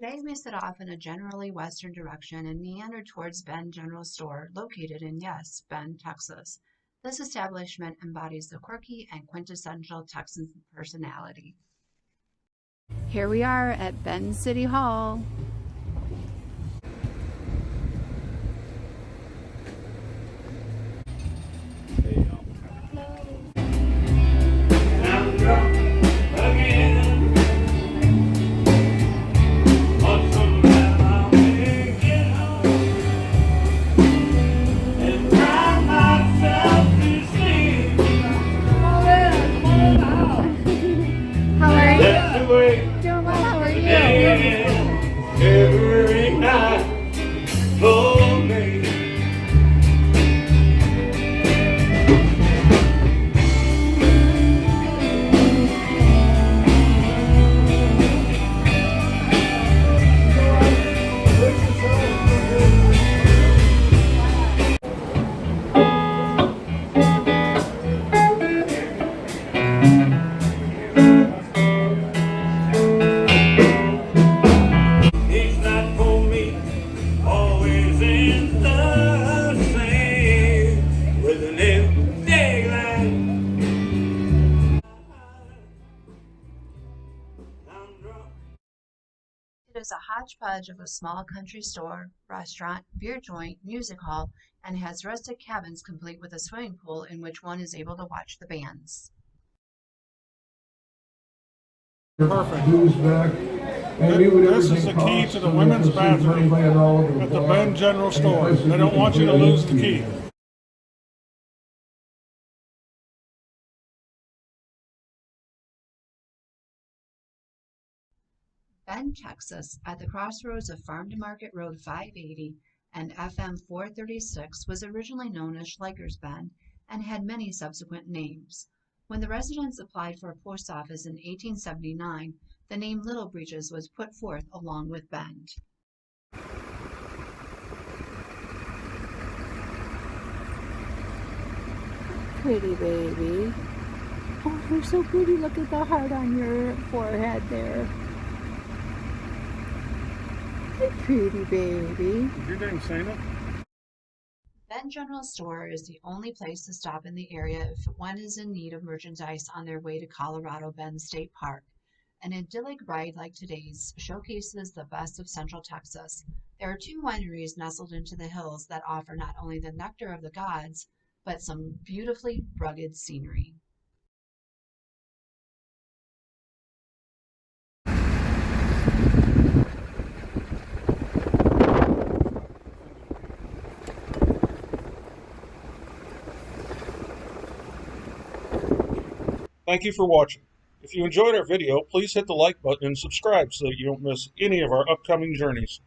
Today we set off in a generally western direction and meander towards Bend General Store, located in, yes, Bend, Texas. This establishment embodies the quirky and quintessential Texan personality. Here we are at Bend City Hall. It is a hodgepodge of a small country store, restaurant, beer joint, music hall, and has rustic cabins complete with a swimming pool in which one is able to watch the bands. Perfect. This is the key to the women's bathroom at the Bend General Store. They don't want you to lose the key. Bend, Texas, at the crossroads of Farm to Market Road 580 and FM 436, was originally known as Schleicher's Bend and had many subsequent names. When the residents applied for a post office in 1879, the name Little Breeches was put forth along with Bend. Pretty baby. Oh, you're so pretty. Look at the heart on your forehead there. Hey, pretty baby. Is your name Sana? Bend General Store is the only place to stop in the area if one is in need of merchandise on their way to Colorado Bend State Park. An idyllic ride like today's showcases the best of Central Texas. There are two wineries nestled into the hills that offer not only the nectar of the gods, but some beautifully rugged scenery. Thank you for watching. If you enjoyed our video, please hit the like button and subscribe so that you don't miss any of our upcoming journeys.